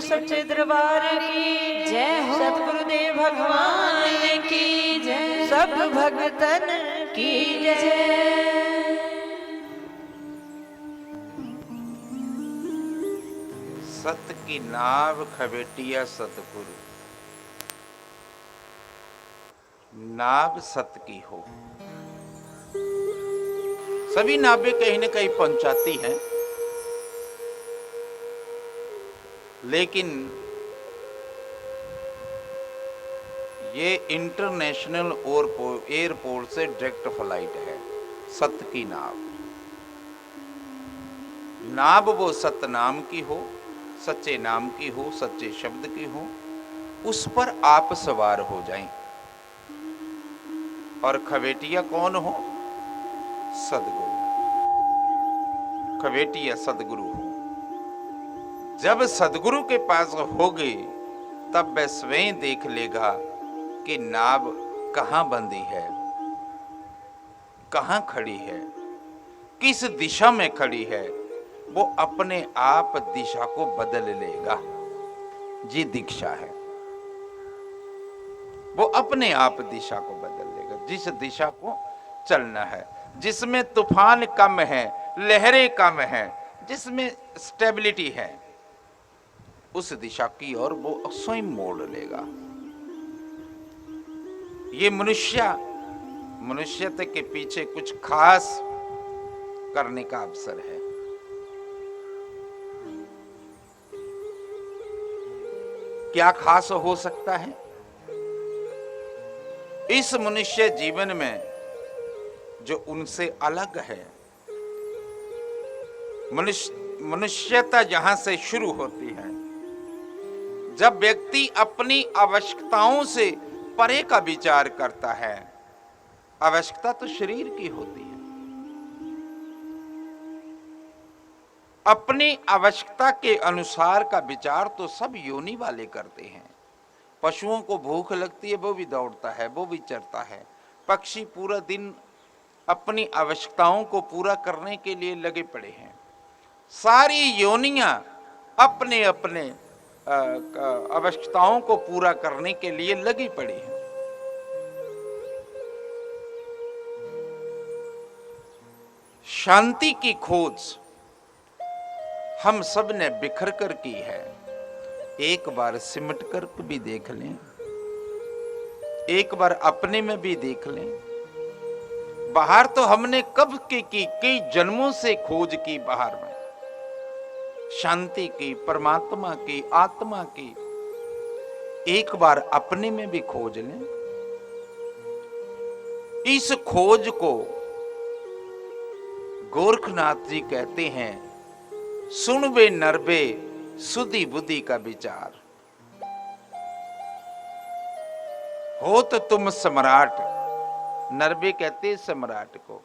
श्री सच्चे दरबार की जय हो। सतगुरुदेव भगवान की जय। सब भगतन की जय। सत की नाव खवेटिया सतगुरु, नाव सत की हो। सभी नावें कहीं न कहीं पहुंचाती हैं, लेकिन ये इंटरनेशनल एयरपोर्ट से डायरेक्ट फ्लाइट है। सत की नाव, नाव वो सत नाम की हो, सच्चे नाम की हो, सच्चे शब्द की हो, उस पर आप सवार हो जाएं। और खवेटिया कौन हो? सदगुरु। खवेटिया सदगुरु हो। जब सदगुरु के पास होगे तब वह स्वयं देख लेगा कि नाव कहां बंधी है, कहां खड़ी है, किस दिशा में खड़ी है। वो अपने आप दिशा को बदल लेगा। ये दीक्षा है। वो अपने आप दिशा को बदल लेगा। जिस दिशा को चलना है, जिसमें तूफान कम है, लहरें कम है, जिसमें स्टेबिलिटी है, उस दिशा की ओर वो स्वयं मोड़ लेगा। ये मनुष्यता के पीछे कुछ खास करने का अवसर है। क्या खास हो सकता है? इस मनुष्य जीवन में जो उनसे अलग है, मनुष्यता जहां से शुरू होती है, जब व्यक्ति अपनी आवश्यकताओं से परे का विचार करता है। आवश्यकता तो शरीर की होती है। अपनी आवश्यकता के अनुसार का विचार तो सब योनि वाले करते हैं। पशुओं को भूख लगती है, वो भी दौड़ता है, वो भी चरता है। पक्षी पूरा दिन अपनी आवश्यकताओं को पूरा करने के लिए लगे पड़े हैं। सारी योनियां अपने अपने आवश्यकताओं को पूरा करने के लिए लगी पड़ी हैं। शांति की खोज हम सब ने बिखर कर की है। एक बार सिमट कर भी देख लें, एक बार अपने में भी देख लें। बाहर तो हमने कब की कई जन्मों से खोज की, बाहर में शांति की, परमात्मा की, आत्मा की। एक बार अपने में भी खोज लें। इस खोज को गोरखनाथ जी कहते हैं, सुनबे नरबे सुधि बुद्धि का विचार। हो तो तुम सम्राट, नरबे कहते सम्राट को,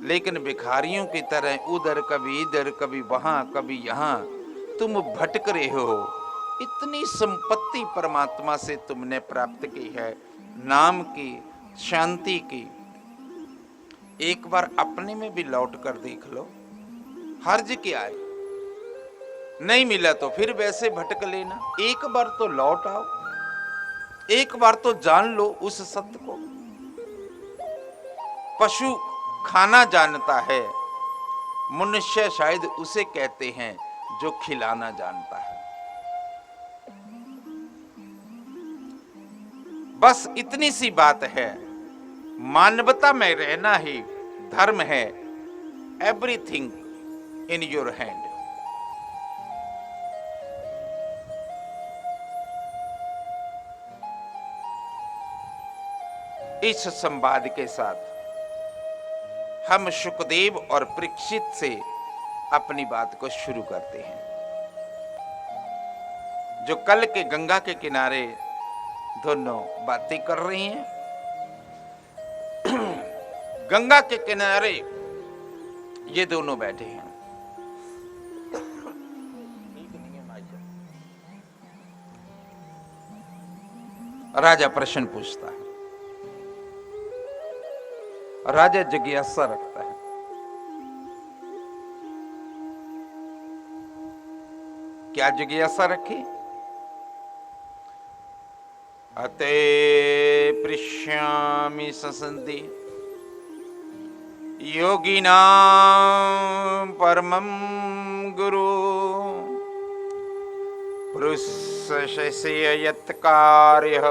लेकिन भिखारियों की तरह उधर कभी इधर कभी वहां कभी यहां तुम भटक रहे हो। इतनी संपत्ति परमात्मा से तुमने प्राप्त की है, नाम की, शांति की। एक बार अपने में भी लौट कर देख लो, हर्ज क्या है? नहीं मिला तो फिर वैसे भटक लेना। एक बार तो लौट आओ, एक बार तो जान लो उस सत्य को। पशु खाना जानता है, मनुष्य शायद उसे कहते हैं जो खिलाना जानता है। बस इतनी सी बात है, मानवता में रहना ही धर्म है। Everything in your hand. इस संवाद के साथ हम शुकदेव और परीक्षित से अपनी बात को शुरू करते हैं, जो कल के गंगा के किनारे दोनों बातें कर रही हैं। गंगा के किनारे ये दोनों बैठे हैं। राजा प्रश्न पूछता है, राजा जिज्ञासा रखता है। क्या जिज्ञासा रखी? अते पृष्यामि ससन्ति योगिनां परमं गुरु पृष्ठस्य यत् कार्यः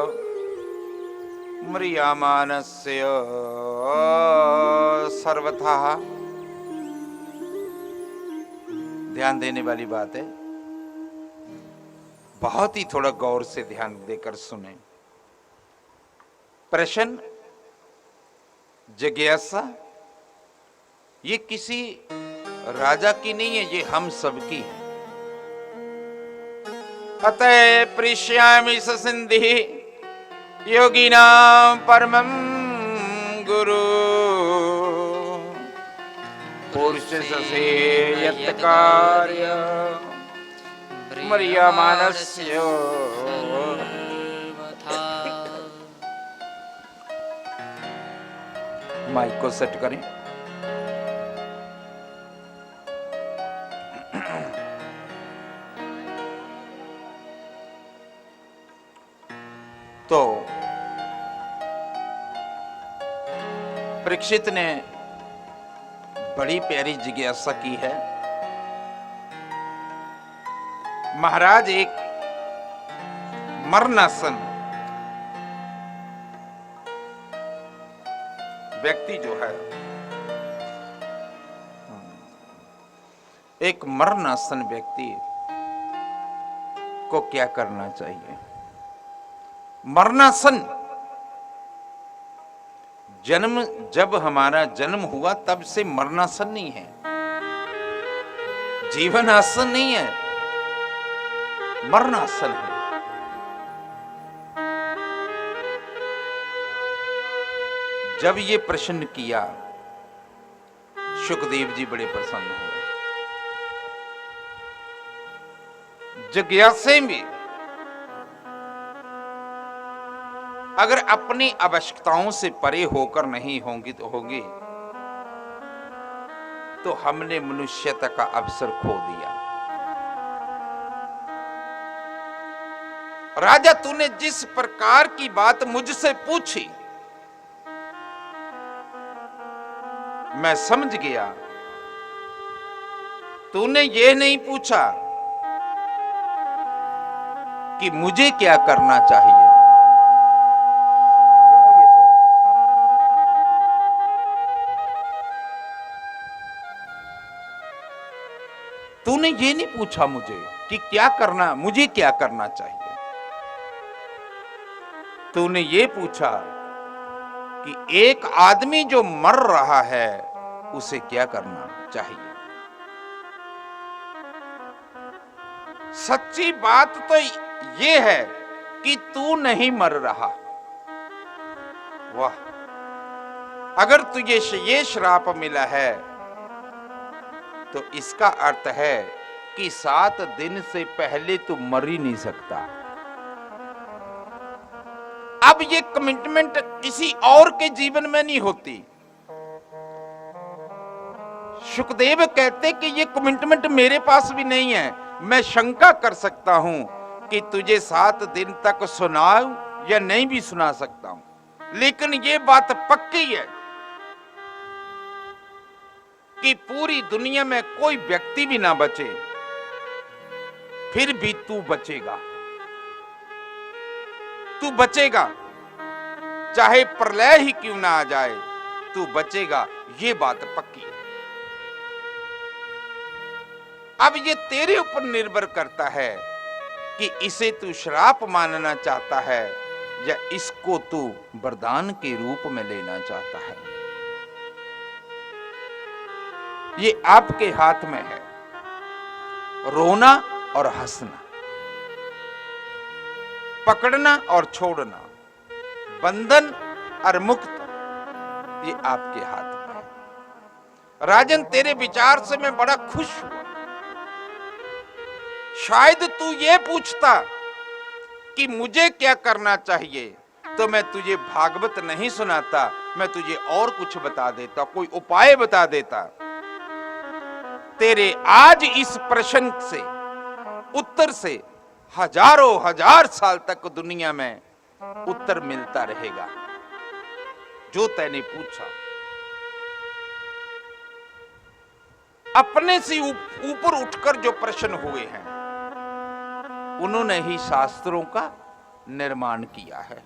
म्रियमाणस्य सर्वथा। ध्यान देने वाली बात है, बहुत ही थोड़ा गौर से ध्यान देकर सुने। प्रश्न, जिज्ञासा, ये किसी राजा की नहीं है, ये हम सबकी है। अतः पृष्यामि ससिन्धि योगिनां परमं गुरु पुरुषस्य यत् कार्यं म्रियमाणस्य। माइक को सेट करें। तो परीक्षित ने बड़ी प्यारी जिज्ञासा की है। महाराज, एक मरणासन व्यक्ति जो है, एक मरणासन व्यक्ति को क्या करना चाहिए? मरणासन, जन्म, जब हमारा जन्म हुआ तब से मरणासन नहीं है, जीवन आसन नहीं है, मरणासन है। जब ये प्रश्न किया, सुखदेव जी बड़े प्रसन्न हुए। जिज्ञासा में अगर अपनी आवश्यकताओं से परे होकर नहीं होंगी तो हमने मनुष्यता का अवसर खो दिया। राजा, तूने जिस प्रकार की बात मुझसे पूछी मैं समझ गया। तूने ये नहीं पूछा कि मुझे क्या करना चाहिए। तूने ये नहीं पूछा मुझे कि क्या करना, मुझे क्या करना चाहिए। तूने ये पूछा कि एक आदमी जो मर रहा है उसे क्या करना चाहिए। सच्ची बात तो ये है कि तू नहीं मर रहा। वाह, अगर तुझे ये श्राप मिला है तो इसका अर्थ है कि 7 दिन से पहले तू मर ही नहीं सकता। अब ये कमिटमेंट किसी और के जीवन में नहीं होती। सुखदेव कहते कि ये कमिटमेंट मेरे पास भी नहीं है। मैं शंका कर सकता हूं कि तुझे 7 दिन तक सुनाऊं या नहीं भी सुना सकता हूं, लेकिन ये बात पक्की है कि पूरी दुनिया में कोई व्यक्ति भी ना बचे, फिर भी तू बचेगा। तू बचेगा, चाहे प्रलय ही क्यों ना आ जाए, तू बचेगा, ये बात पक्की है। अब ये तेरे ऊपर निर्भर करता है कि इसे तू श्राप मानना चाहता है या इसको तू वरदान के रूप में लेना चाहता है। ये आपके हाथ में है, रोना और हंसना, पकड़ना और छोड़ना, बंधन और मुक्त, ये आपके हाथ में है। राजन, तेरे विचार से मैं बड़ा खुश हुआ। शायद तू ये पूछता कि मुझे क्या करना चाहिए तो मैं तुझे भागवत नहीं सुनाता, मैं तुझे और कुछ बता देता, कोई उपाय बता देता। तेरे आज इस प्रश्न से उत्तर से हजारों हजार साल तक दुनिया में उत्तर मिलता रहेगा। जो तैने पूछा अपने से ऊपर उठकर जो प्रश्न हुए हैं उन्होंने ही शास्त्रों का निर्माण किया है।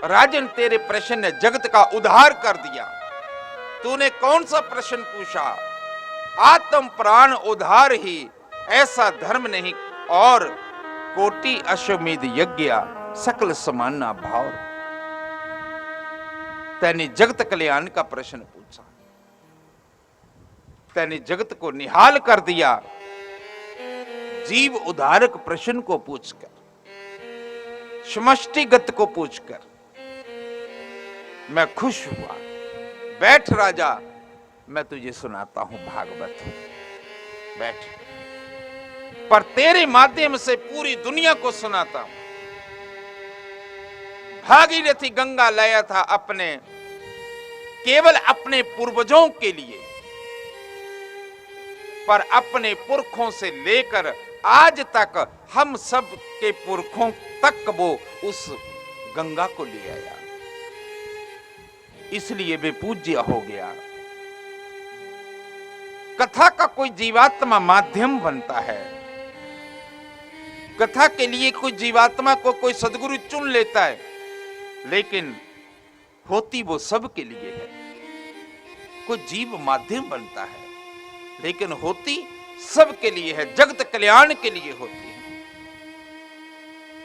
राजन, तेरे प्रश्न ने जगत का उद्धार कर दिया। तूने कौन सा प्रश्न पूछा? आत्म प्राण उद्धार ही ऐसा धर्म नहीं और कोटि अश्वमेध यज्ञ सकल समाना भाव। तैने जगत कल्याण का प्रश्न पूछा, तैने जगत को निहाल कर दिया। जीव उद्धारक प्रश्न को पूछकर, समष्टिगत को पूछकर मैं खुश हुआ। बैठ राजा, मैं तुझे सुनाता हूं भागवत। बैठ, पर तेरे माध्यम से पूरी दुनिया को सुनाता हूं। भागीरथी गंगा लाया था अपने, केवल अपने पूर्वजों के लिए, पर अपने पुरखों से लेकर आज तक हम सब के पुरखों तक वो उस गंगा को ले आया। इसलिए वे पूज्य हो गया। कथा का कोई जीवात्मा माध्यम बनता है। कथा के लिए कोई जीवात्मा को कोई सदगुरु चुन लेता है, लेकिन होती वो सब के लिए है। कोई जीव माध्यम बनता है, लेकिन होती सब के लिए है, जगत कल्याण के लिए होती है।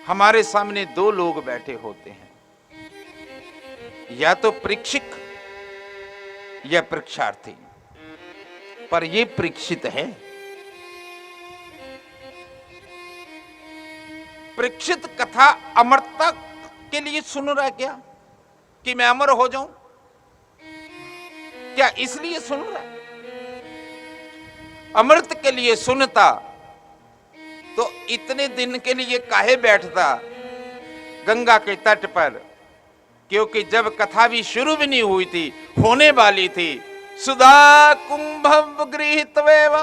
हमारे सामने दो लोग बैठे होते हैं, या तो परीक्षक या परीक्षार्थी, पर ये परीक्षित है। परीक्षित कथा अमरता के लिए सुन रहा है क्या, कि मैं अमर हो जाऊं? क्या इसलिए सुन रहा है? अमृत के लिए सुनता तो इतने दिन के लिए काहे बैठता गंगा के तट पर? क्योंकि जब कथा भी शुरू भी नहीं हुई थी, होने वाली थी, सुधा कुंभम गृहीत्वेव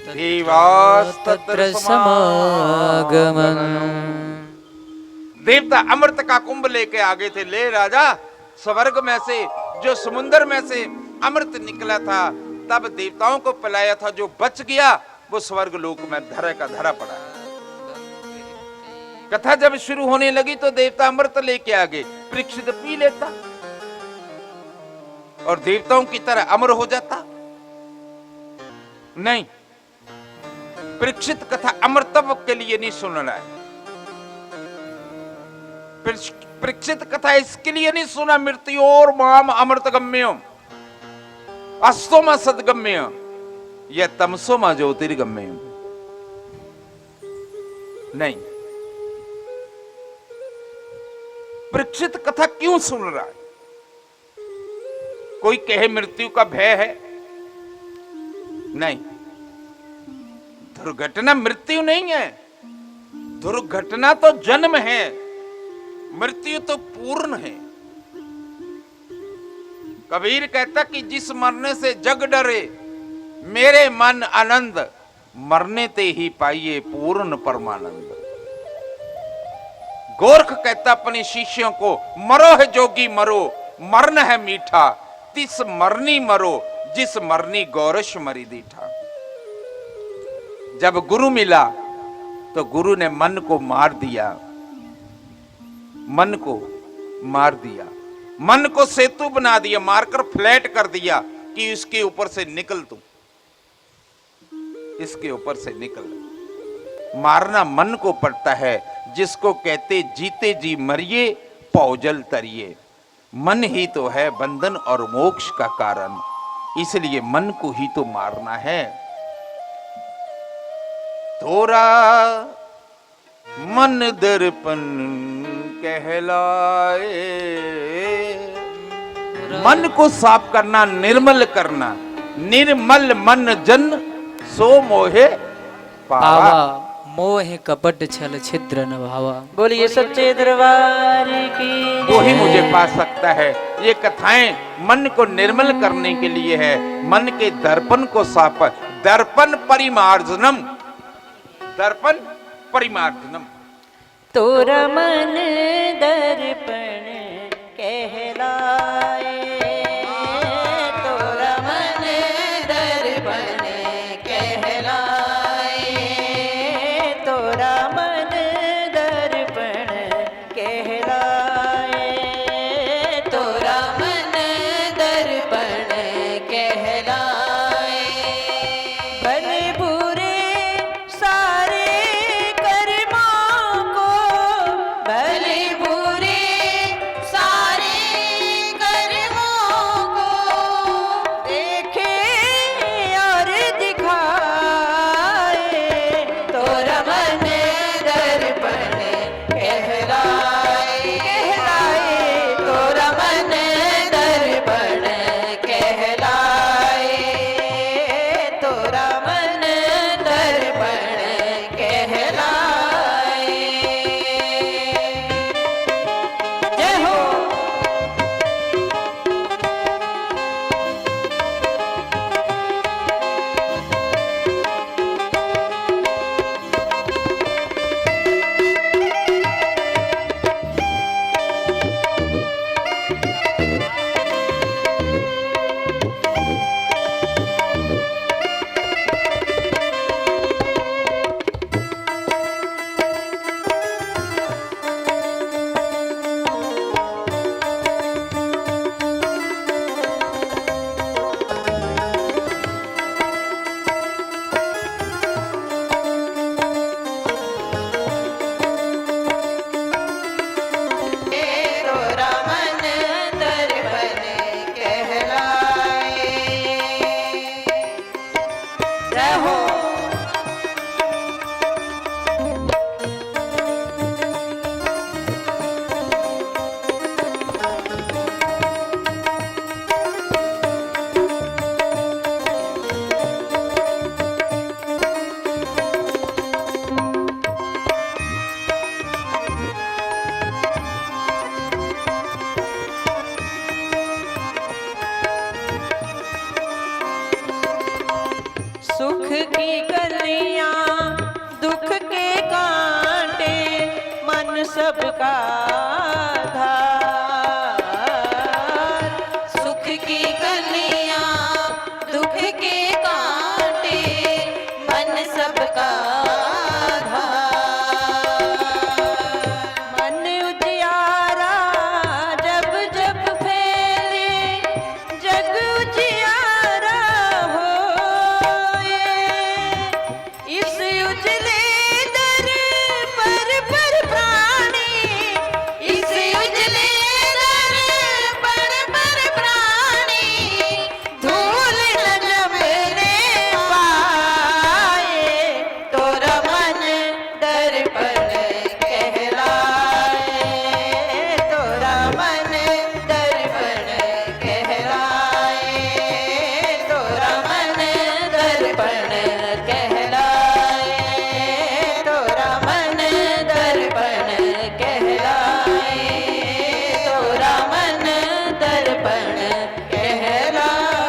देवास्तत्र समागमन। देवता अमृत का कुंभ लेके आगे थे। ले राजा, स्वर्ग में से, जो समुद्र में से अमृत निकला था, तब देवताओं को पिलाया था। जो बच गया वो स्वर्ग लोक में धरा का धरा पड़ा। कथा जब शुरू होने लगी तो देवता अमृत लेके आ गए। परीक्षित पी लेता और देवताओं की तरह अमर हो जाता? नहीं, परीक्षित कथा अमृतत्व के लिए नहीं सुन रहा है। परीक्षित कथा इसके लिए नहीं सुना, मृत्यु और माम अमृत गम्य, अस्तोमा सदगम्य, या तमसोमा ज्योतिर्गम्य। नहीं, परीक्षित कथा क्यों सुन रहा है? कोई कहे मृत्यु का भय है? नहीं, दुर्घटना मृत्यु नहीं है। दुर्घटना तो जन्म है, मृत्यु तो पूर्ण है। कबीर कहता कि जिस मरने से जग डरे मेरे मन आनंद, मरने ते ही पाइए पूर्ण परमानंद। गोरख कहता अपने शिष्यों को, मरो है जोगी मरो, मरण है मीठा, तिस मरनी मरो जिस मरनी गौरश मरी दीठा। जब गुरु मिला तो गुरु ने मन को मार दिया, मन को मार दिया, मन को सेतु बना दिया, मारकर फ्लैट कर दिया कि इसके ऊपर से निकल तू, इसके ऊपर से निकल। मारना मन को पड़ता है, जिसको कहते जीते जी मरिए पौजल तरिए। मन ही तो है बंधन और मोक्ष का कारण, इसलिए मन को ही तो मारना है। थोड़ा मन दर्पण कहलाए, मन को साफ करना, निर्मल करना। निर्मल मन जन सो मोहे पावा। मोह कपट छल छिद्र न भावा। बोलिए सच्चे दरबार की वो ही जय। मुझे पा सकता है। ये कथाएं मन को निर्मल करने के लिए है, मन के दर्पण को साफ। दर्पण परिमार्जनम, दर्पण परिमार्जनम। तोरा मन दर्पण कहलाए, तोरा मन दर्पण कहलाए, तोरा मन दर्पण कहलाए, तोरा मन दर्पण कहलाए। भले बुरे सारे कर्मों को, भले बुरे सारे कर्मों को देखे और दिखाए, तोरा मन दर्पण कहलाए, कहलाए, तोरा मन दर्पण कहलाए, तोरा मन दर्पण कहलाए। जय हो। तोरा मन दर्पण कहलाए। जय हो। सुख की कलियां दुख के कांटे, मन सबका धार। सुख की कलियां दुख के कांटे, मन सबका धार। मन उजियारा जब जब फैले, जग उजियारा होए। इस उजले दर पर प्राणी, इस उजले दर पर प्राणी धूल न जमने पाए, तोरा मन दर्पण कहलाए, तोरा मन दर्पण कहलाए, तोरा मन दर्पण कहलाए, तोरा मन दर्पण कहलाए, तोरा मन दर्पण कहलाए।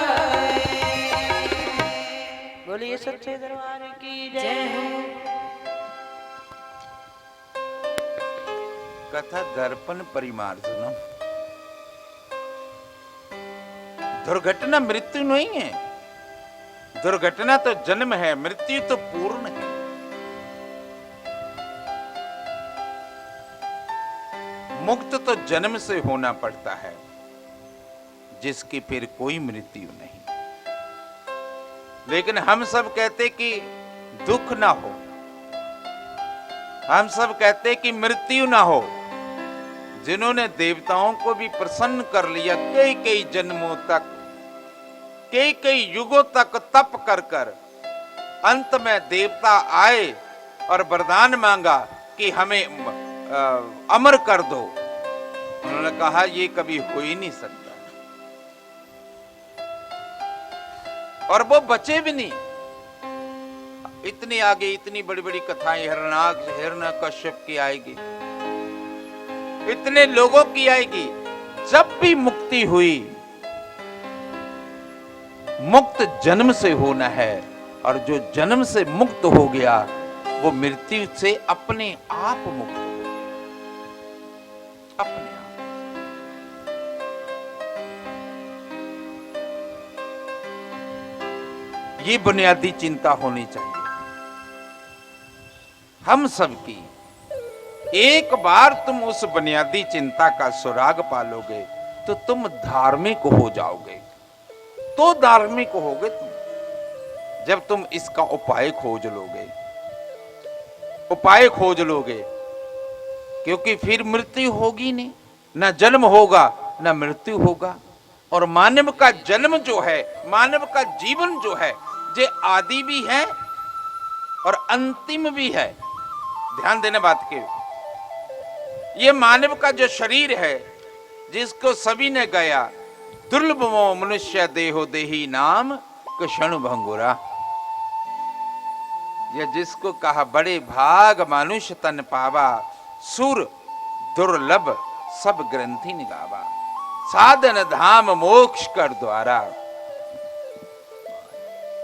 बोलिए सच्चे दरबार की जय हो। कथा दर्पण परिमार्जनम। दुर्घटना मृत्यु नहीं है, दुर्घटना तो जन्म है, मृत्यु तो पूर्ण है। मुक्त तो जन्म से होना पड़ता है, जिसकी फिर कोई मृत्यु नहीं। लेकिन हम सब कहते कि दुख ना हो, हम सब कहते कि मृत्यु ना हो। जिन्होंने देवताओं को भी प्रसन्न कर लिया, कई कई जन्मों तक, कई कई युगों तक तप कर कर अंत में देवता आए और वरदान मांगा कि हमें अमर कर दो। उन्होंने कहा ये कभी हो ही नहीं सकता, और वो बचे भी नहीं। इतनी आगे इतनी बड़ी बड़ी कथाएं हिरण्यकश्यप की आएगी, इतने लोगों की आएगी। जब भी मुक्ति हुई, मुक्त जन्म से होना है, और जो जन्म से मुक्त हो गया वो मृत्यु से अपने आप मुक्त हो गया, अपने आप। ये बुनियादी चिंता होनी चाहिए हम सबकी। एक बार तुम उस बुनियादी चिंता का सुराग पालोगे तो तुम धार्मिक हो जाओगे। तो धार्मिक होगे तुम जब तुम इसका उपाय खोज लोगे, उपाय खोज लोगे। क्योंकि फिर मृत्यु होगी नहीं, ना जन्म होगा ना मृत्यु होगा। और मानव का जन्म जो है, मानव का जीवन जो है, ये आदि भी है और अंतिम भी है। ध्यान देना बात के। ये मानव का जो शरीर है, जिसको सभी ने गाया, दुर्लभमो मनुष्य देहो देही नाम क्षण भंगुरा। यह जिसको कहा बड़े भाग मनुष्य तन पावा, सुर दुर्लभ सब ग्रंथि निगावा, साधन धाम मोक्ष कर द्वारा।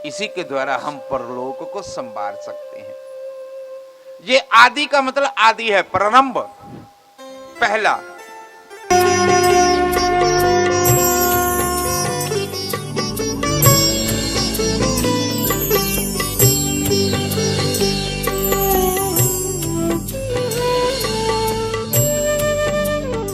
इसी के द्वारा हम परलोक को संभाल सकते हैं। ये आदि का मतलब आदि है, प्रारंभ, पहला।